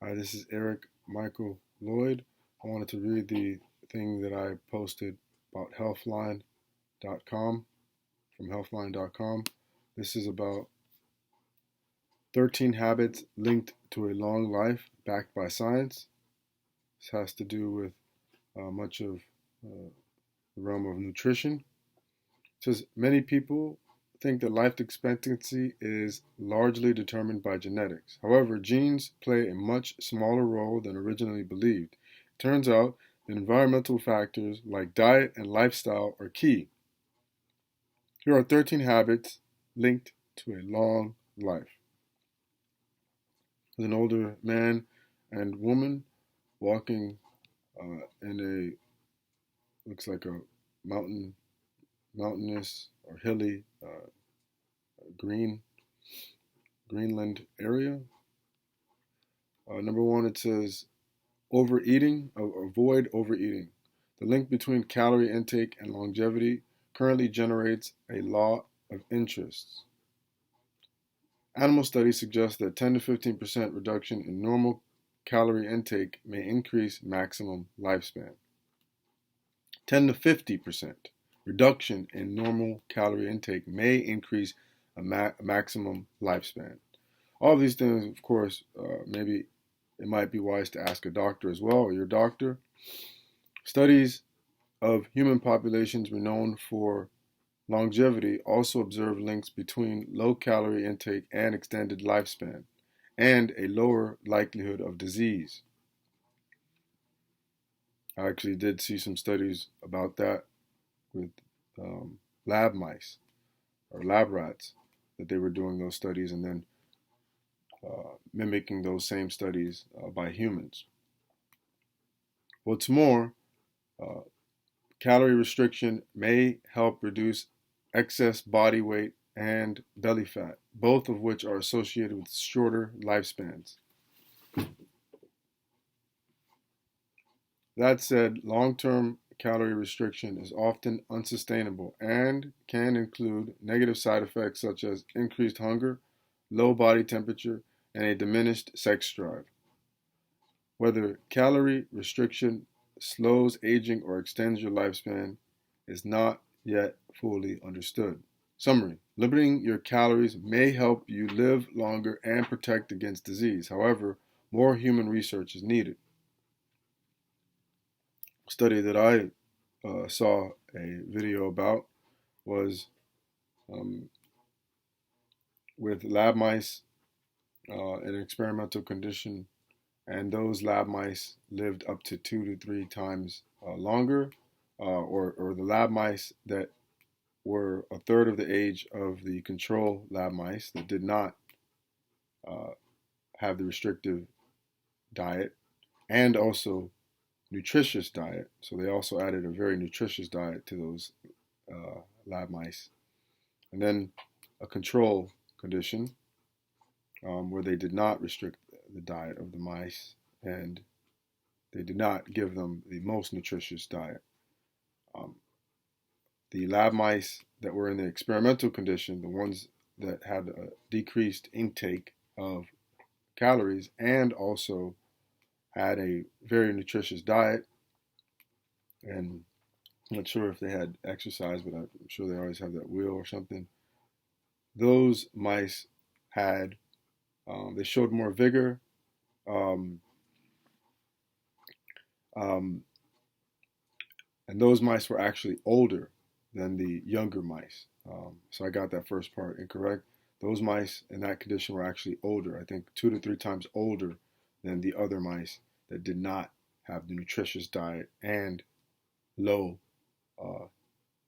Hi, this is Michael Loyd. I wanted to read the thing that I posted about healthline.com from healthline.com. This is about 13 habits linked to a long life backed by science. This has to do with much of the realm of nutrition. It says many people think that life expectancy is largely determined by genetics. However, genes play a much smaller role than originally believed. It turns out that environmental factors like diet and lifestyle are key. Here are 13 habits linked to a long life. There's an older man and woman walking in looks like a mountainous or hilly green Greenland area. Number one, it says overeating, avoid overeating. The link between calorie intake and longevity currently generates a lot of interest. Animal studies suggest that 10 to 15% reduction in normal calorie intake may increase maximum lifespan. 10 to 50% reduction in normal calorie intake may increase a maximum lifespan. All of these things, of course, maybe it might be wise to ask a doctor as well, or your doctor. Studies of human populations renowned for longevity also observe links between low calorie intake and extended lifespan, and a lower likelihood of disease. I actually did see some studies about that with lab mice or lab rats, that they were doing those studies and then mimicking those same studies by humans. What's more, uh, calorie restriction may help reduce excess body weight and belly fat, both of which are associated with shorter lifespans. That said, long-term calorie restriction is often unsustainable and can include negative side effects such as increased hunger, low body temperature, and a diminished sex drive. Whether calorie restriction slows aging or extends your lifespan is not yet fully understood. Summary: limiting your calories may help you live longer and protect against disease. However, more human research is needed. A study that I saw a video about was um, with lab mice in an experimental condition, and those lab mice lived up to 2 to 3 times longer, or the lab mice that were a third of the age of the control lab mice that did not uh, have the restrictive diet and also nutritious diet. So they also added a very nutritious diet to those lab mice. And then a control condition where they did not restrict the diet of the mice and they did not give them the most nutritious diet. Um, the lab mice that were in the experimental condition, the ones that had a decreased intake of calories and also had a very nutritious diet, and I'm not sure if they had exercise, but I'm sure they always have that wheel or something. Those mice had, they showed more vigor, um, um, and those mice were actually older than the younger mice. So I got that first part incorrect. Those mice in that condition were actually older, I think 2 to 3 times older than the other mice that did not have the nutritious diet and low uh,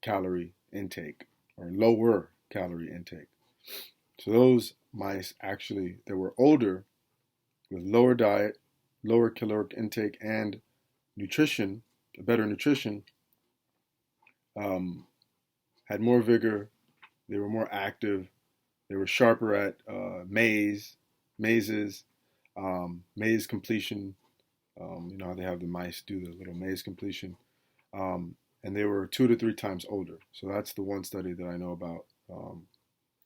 calorie intake or lower calorie intake. So those mice actually that were older with lower diet, lower caloric intake, and nutrition, better nutrition, um, had more vigor. They were more active. They were sharper at mazes, maze completion. You know how they have the mice do the little maze completion. And they were 2 to 3 times older. So that's the one study that I know about.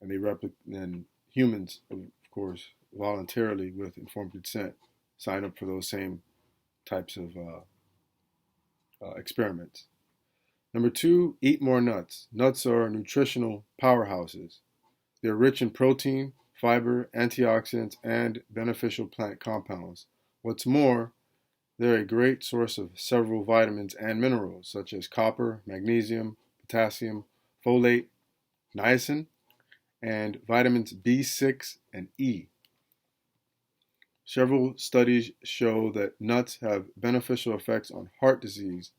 And they and humans, of course, voluntarily with informed consent sign up for those same types of experiments. Number 2, eat more nuts. Nuts are nutritional powerhouses. They're rich in protein, fiber, antioxidants, and beneficial plant compounds. What's more, they're a great source of several vitamins and minerals, such as copper, magnesium, potassium, folate, niacin, and vitamins B6 and E. Several studies show that nuts have beneficial effects on heart disease,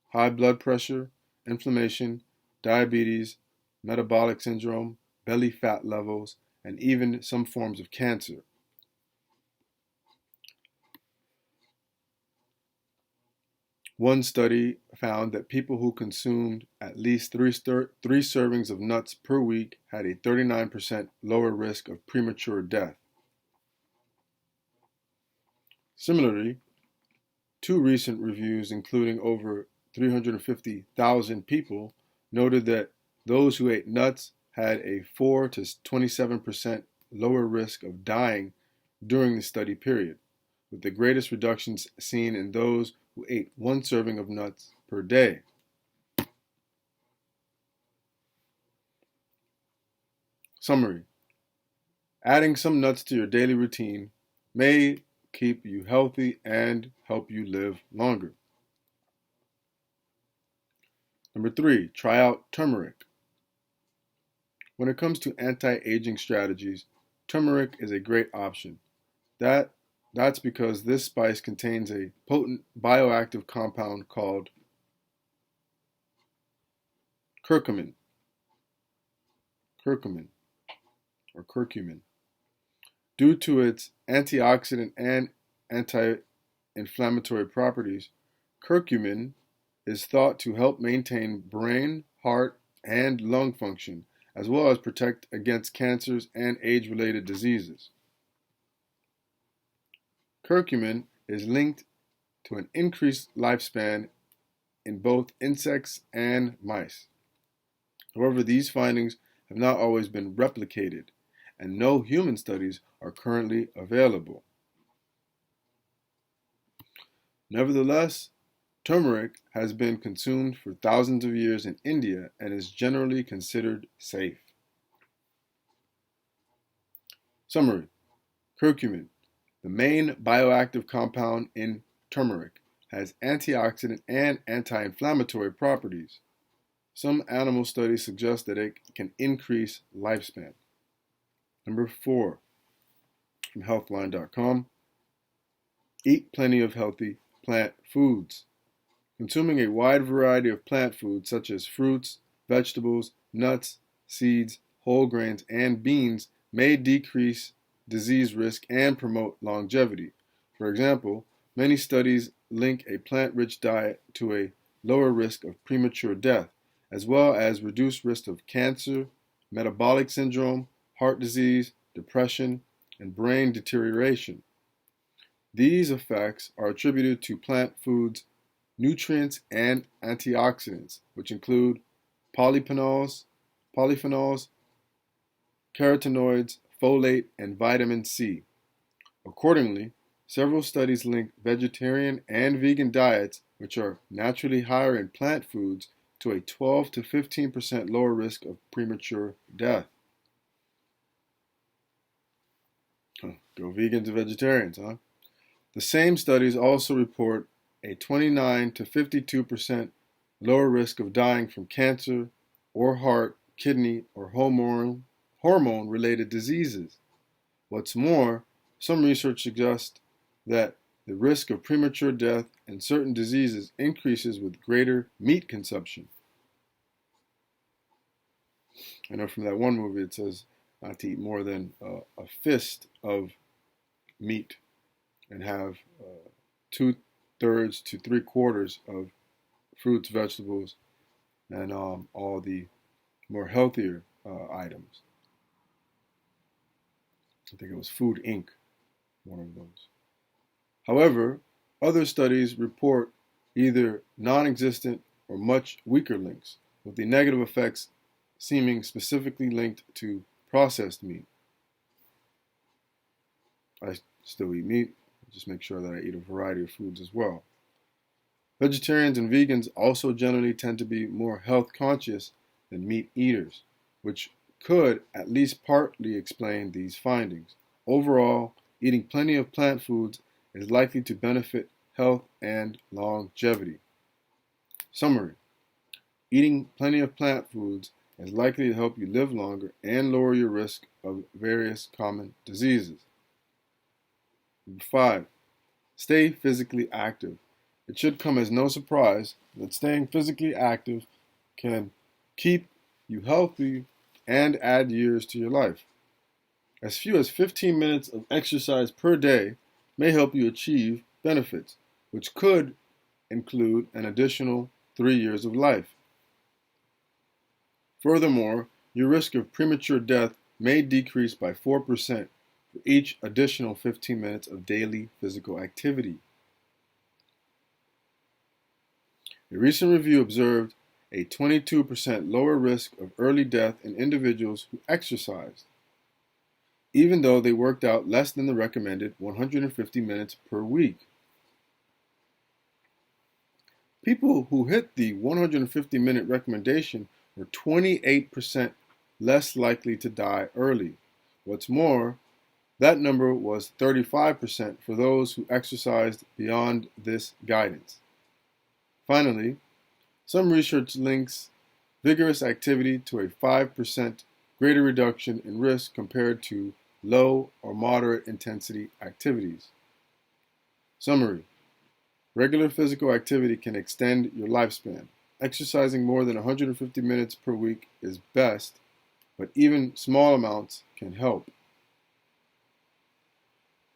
high blood pressure, inflammation, diabetes, metabolic syndrome, belly fat levels, and even some forms of cancer. One study found that people who consumed at least three servings of nuts per week had a 39% lower risk of premature death. Similarly, 2 recent reviews, including over 350,000 people, noted that those who ate nuts had a 4 to 27% lower risk of dying during the study period, with the greatest reductions seen in those who ate 1 serving of nuts per day. Summary: adding some nuts to your daily routine may keep you healthy and help you live longer. Number 3, try out turmeric. When it comes to anti-aging strategies, turmeric is a great option. That's because this spice contains a potent bioactive compound called curcumin, curcumin. Due to its antioxidant and anti-inflammatory properties, curcumin is thought to help maintain brain, heart, and lung function, as well as protect against cancers and age-related diseases. Curcumin is linked to an increased lifespan in both insects and mice. However, these findings have not always been replicated, and no human studies are currently available. Nevertheless, turmeric has been consumed for thousands of years in India and is generally considered safe. Summary: curcumin, the main bioactive compound in turmeric, has antioxidant and anti-inflammatory properties. Some animal studies suggest that it can increase lifespan. Number 4, from healthline.com, eat plenty of healthy plant foods. Consuming a wide variety of plant foods such as fruits, vegetables, nuts, seeds, whole grains, and beans may decrease disease risk and promote longevity. For example, many studies link a plant-rich diet to a lower risk of premature death, as well as reduced risk of cancer, metabolic syndrome, heart disease, depression, and brain deterioration. These effects are attributed to plant foods' nutrients and antioxidants, which include polyphenols, carotenoids, folate, and vitamin C. Accordingly, several studies link vegetarian and vegan diets, which are naturally higher in plant foods, to a 12 to 15% lower risk of premature death. Go vegans and vegetarians, huh? The same studies also report a 29 to 52% lower risk of dying from cancer or heart, kidney, or hormone-related diseases. What's more, some research suggests that the risk of premature death and certain diseases increases with greater meat consumption. I know from that one movie it says not to eat more than a fist of meat and have 2/3 to 3/4 of fruits, vegetables, and all the more healthier items. I think it was Food Inc., one of those. However, other studies report either non-existent or much weaker links, with the negative effects seeming specifically linked to processed meat. I still eat meat, Just make sure that I eat a variety of foods as well. Vegetarians and vegans also generally tend to be more health conscious than meat eaters, which could at least partly explain these findings. Overall, eating plenty of plant foods is likely to benefit health and longevity. Summary: eating plenty of plant foods is likely to help you live longer and lower your risk of various common diseases. Number 5. Stay physically active. It should come as no surprise that staying physically active can keep you healthy and add years to your life. As few as 15 minutes of exercise per day may help you achieve benefits, which could include an additional 3 years of life. Furthermore, your risk of premature death may decrease by 4% for each additional 15 minutes of daily physical activity. A recent review observed a 22% lower risk of early death in individuals who exercised, even though they worked out less than the recommended 150 minutes per week. People who hit the 150-minute recommendation were 28% less likely to die early. What's more, that number was 35% for those who exercised beyond this guidance. Finally, some research links vigorous activity to a 5% greater reduction in risk compared to low or moderate intensity activities. Summary: regular physical activity can extend your lifespan. Exercising more than 150 minutes per week is best, but even small amounts can help.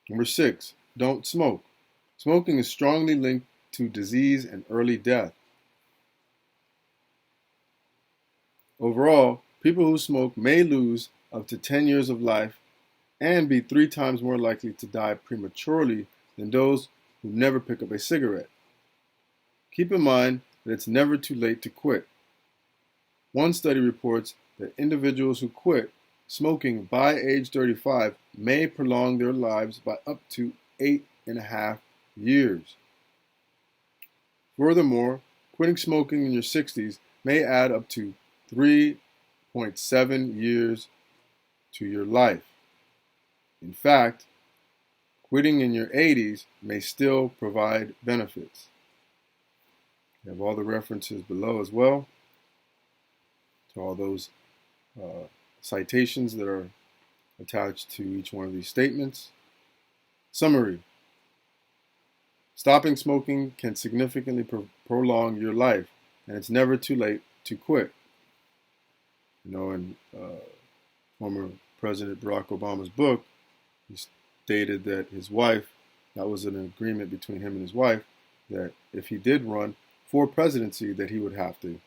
Number 6, don't smoke. Smoking is strongly linked to disease and early death. Overall, people who smoke may lose up to 10 years of life and be 3 times more likely to die prematurely than those who never pick up a cigarette. Keep in mind that it's never too late to quit. One study reports that individuals who quit smoking by age 35 may prolong their lives by up to 8.5 years. Furthermore, quitting smoking in your 60s may add up to 3.7 years to your life. In fact, quitting in your 80s may still provide benefits. You have all the references below as well to all those citations that are attached to each one of these statements. Summary: stopping smoking can significantly prolong your life, and it's never too late to quit. In former President Barack Obama's book, he stated that his wife, that was an agreement between him and his wife, that if he did run for presidency, that he would have to,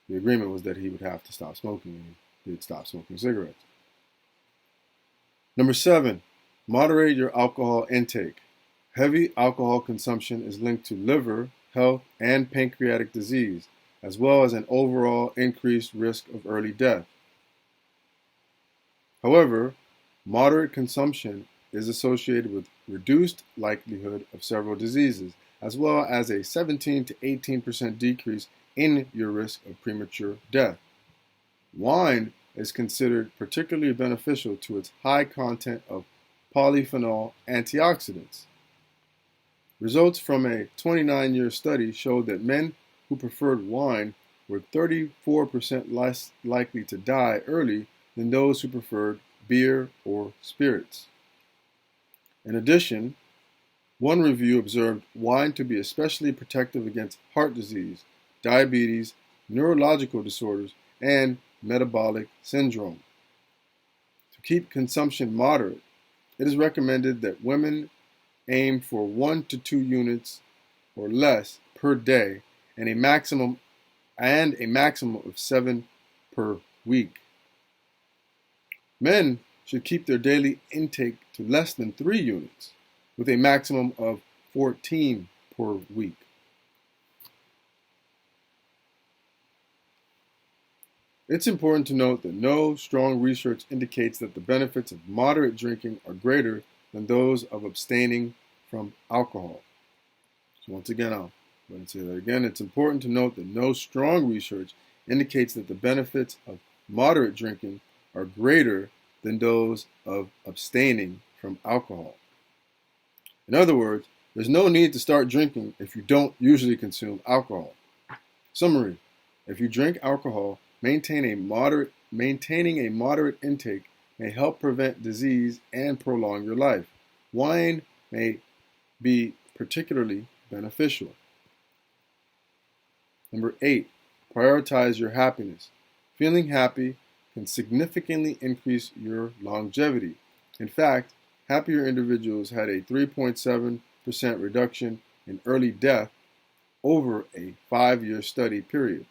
the agreement was that he would have to stop smoking, and he did stop smoking cigarettes. Number 7, moderate your alcohol intake. Heavy alcohol consumption is linked to liver health and pancreatic disease, as well as an overall increased risk of early death. However, moderate consumption is associated with reduced likelihood of several diseases, as well as a 17 to 18% decrease in your risk of premature death. Wine is considered particularly beneficial to its high content of polyphenol antioxidants. Results from a 29-year study showed that men who preferred wine were 34% less likely to die early than those who preferred beer or spirits. In addition, one review observed wine to be especially protective against heart disease, diabetes, neurological disorders, and metabolic syndrome. To keep consumption moderate, it is recommended that women aim for 1 to 2 units or less per day and a maximum of 7 per week. Men should keep their daily intake to less than 3 units, with a maximum of 14 per week. It's important to note that no strong research indicates that the benefits of moderate drinking are greater than those of abstaining from alcohol. So once again, I'll say that again. It's important to note that no strong research indicates that the benefits of moderate drinking are greater than those of abstaining from alcohol. In other words, there's no need to start drinking if you don't usually consume alcohol. Summary: if you drink alcohol, maintaining a moderate intake may help prevent disease and prolong your life. Wine may be particularly beneficial. Number 8, prioritize your happiness. Feeling happy can significantly increase your longevity. In fact, happier individuals had a 3.7% reduction in early death over a 5-year study period.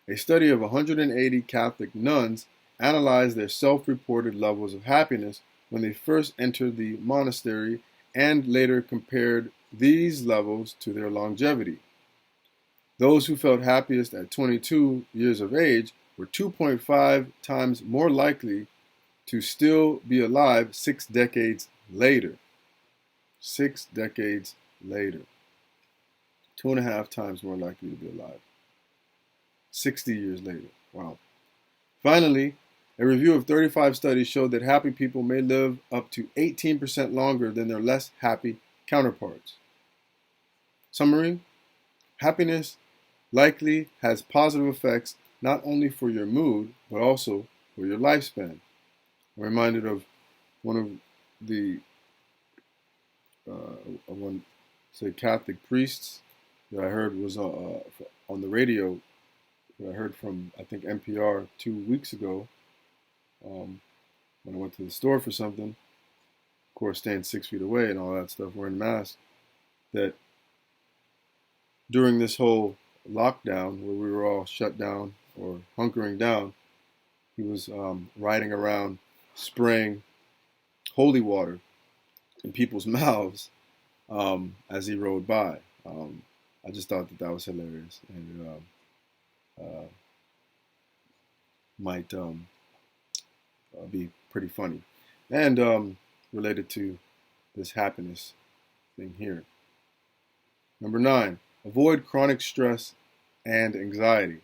A study of 180 Catholic nuns analyzed their self-reported levels of happiness when they first entered the monastery and later compared these levels to their longevity. Those who felt happiest at 22 years of age were 2.5 times more likely to still be alive 6 decades later. 6 decades later. 2.5 times more likely to be alive. 60 years later. Wow. Finally, a review of 35 studies showed that happy people may live up to 18% longer than their less happy counterparts. Summary: happiness likely has positive effects not only for your mood, but also for your lifespan. I'm reminded of one of the Catholic priests that I heard was on the radio. That I heard from, I think, NPR 2 weeks ago when I went to the store for something. Of course, staying 6 feet away and all that stuff, wearing masks. That during this whole lockdown, where we were all shut down or hunkering down, he was riding around spraying holy water in people's mouths as he rode by. I just thought that was hilarious and might be pretty funny and related to this happiness thing here. Number 9, avoid chronic stress and anxiety.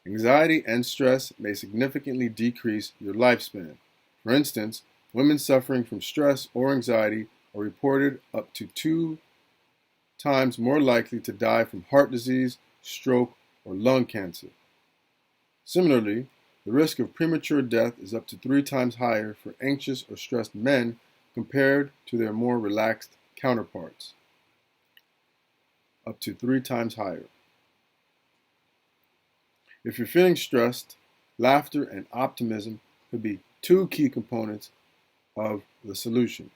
Anxiety and stress may significantly decrease your lifespan. For instance, women suffering from stress or anxiety are reported up to 2 times more likely to die from heart disease, stroke, or lung cancer. Similarly, the risk of premature death is up to 3 times higher for anxious or stressed men compared to their more relaxed counterparts. Up to 3 times higher. If you're feeling stressed, laughter and optimism could be 2 key components of the solution.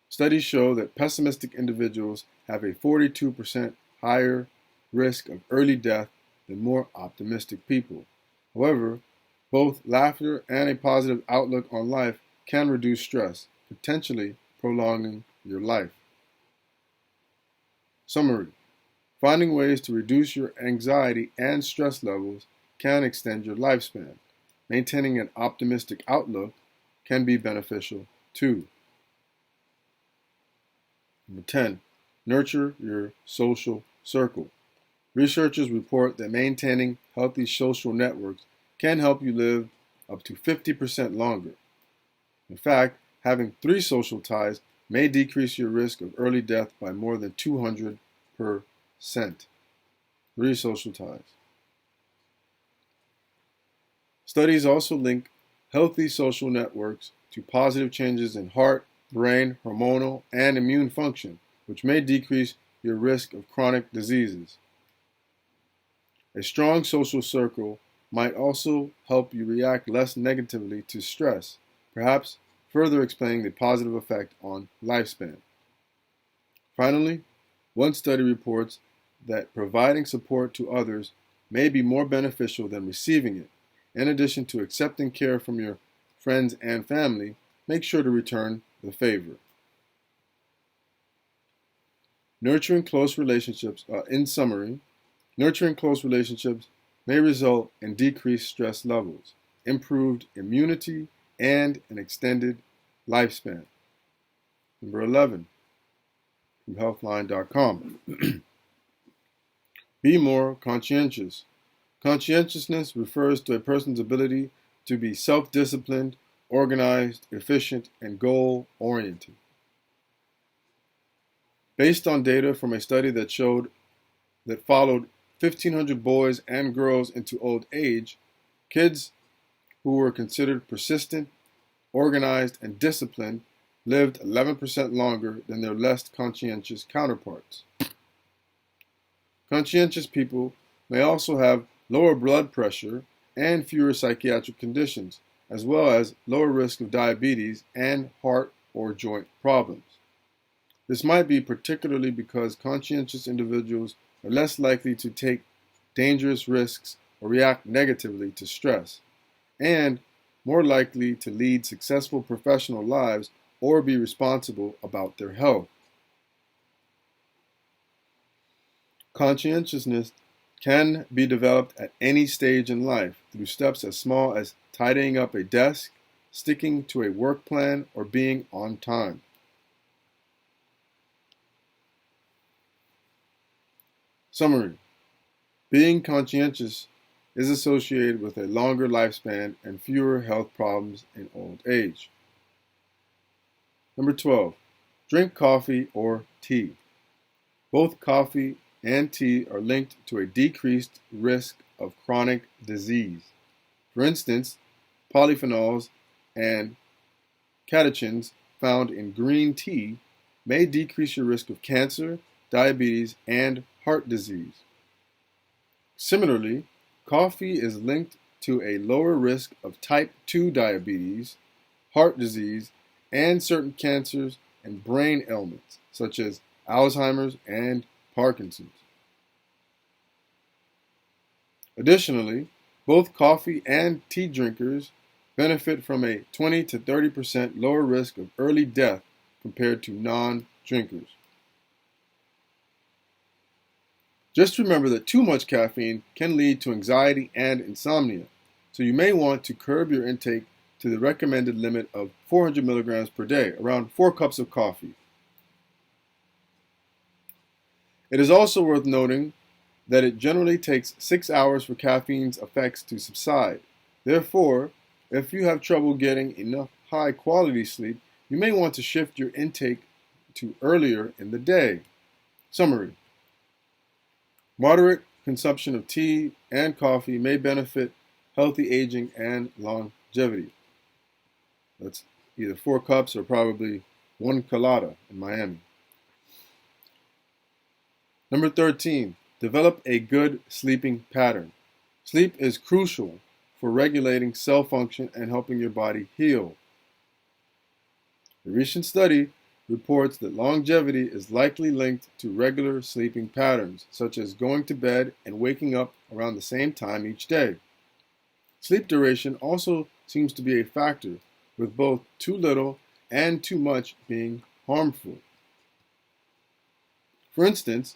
Studies show that pessimistic individuals have a 42% higher risk of early death than more optimistic people. However, both laughter and a positive outlook on life can reduce stress, potentially prolonging your life. Summary: finding ways to reduce your anxiety and stress levels can extend your lifespan. Maintaining an optimistic outlook can be beneficial too. Number 10, nurture your social circle. Researchers report that maintaining healthy social networks can help you live up to 50% longer. In fact, having 3 social ties may decrease your risk of early death by more than 200%. 3 social ties. Studies also link healthy social networks to positive changes in heart, brain, hormonal, and immune function, which may decrease your risk of chronic diseases. A strong social circle might also help you react less negatively to stress, perhaps further explaining the positive effect on lifespan. Finally, one study reports that providing support to others may be more beneficial than receiving it. In addition to accepting care from your friends and family, make sure to return the favor. Nurturing close relationships, in summary, nurturing close relationships may result in decreased stress levels, improved immunity, and an extended lifespan. Number 11, from healthline.com. Be more conscientious. Conscientiousness refers to a person's ability to be self-disciplined, organized, efficient, and goal-oriented. Based on data from a study that followed 1,500 boys and girls into old age, kids who were considered persistent, organized, and disciplined lived 11% longer than their less conscientious counterparts. Conscientious people may also have lower blood pressure and fewer psychiatric conditions, as well as lower risk of diabetes and heart or joint problems. This might be particularly because conscientious individuals are less likely to take dangerous risks or react negatively to stress, and more likely to lead successful professional lives or be responsible about their health. Conscientiousness can be developed at any stage in life through steps as small as tidying up a desk, sticking to a work plan, or being on time. Summary: being conscientious is associated with a longer lifespan and fewer health problems in old age. Number 12, drink coffee or tea. Both coffee and tea are linked to a decreased risk of chronic disease. For instance, polyphenols and catechins found in green tea may decrease your risk of cancer, diabetes, and heart disease. Similarly, coffee is linked to a lower risk of type 2 diabetes, heart disease, and certain cancers and brain ailments, such as Alzheimer's and Parkinson's. Additionally, both coffee and tea drinkers benefit from a 20 to 30% lower risk of early death compared to non-drinkers. Just remember that too much caffeine can lead to anxiety and insomnia, so you may want to curb your intake to the recommended limit of 400 milligrams per day, around 4 cups of coffee. It is also worth noting that it generally takes 6 hours for caffeine's effects to subside. Therefore, if you have trouble getting enough high-quality sleep, you may want to shift your intake to earlier in the day. Summary: moderate consumption of tea and coffee may benefit healthy aging and longevity. That's either 4 cups or probably 1 colada in Miami. Number 13, develop a good sleeping pattern. Sleep is crucial for regulating cell function and helping your body heal. A recent study reports that longevity is likely linked to regular sleeping patterns, such as going to bed and waking up around the same time each day. Sleep duration also seems to be a factor, with both too little and too much being harmful. For instance,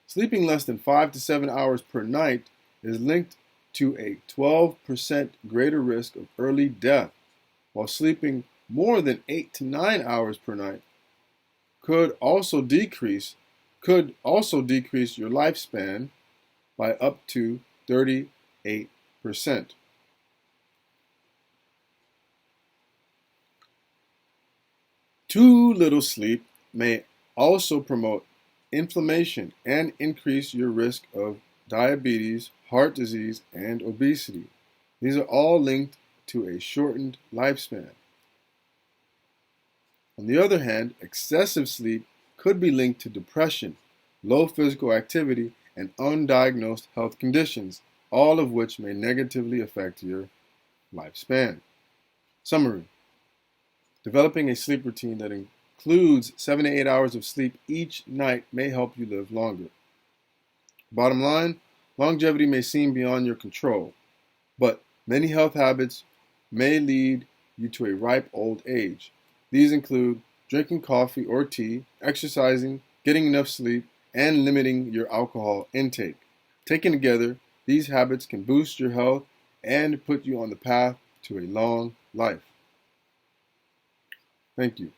sleeping less than 5 to 7 hours per night is linked to a 12% greater risk of early death, while sleeping more than 8 to 9 hours per night could also decrease your lifespan by up to 38%. Too little sleep may also promote inflammation and increase your risk of diabetes, heart disease, and obesity. These are all linked to a shortened lifespan. On the other hand, excessive sleep could be linked to depression, low physical activity, and undiagnosed health conditions, all of which may negatively affect your lifespan. Summary: developing a sleep routine that includes 7 to 8 hours of sleep each night may help you live longer. Bottom line, longevity may seem beyond your control, but many health habits may lead you to a ripe old age. These include drinking coffee or tea, exercising, getting enough sleep, and limiting your alcohol intake. Taken together, these habits can boost your health and put you on the path to a long life. Thank you.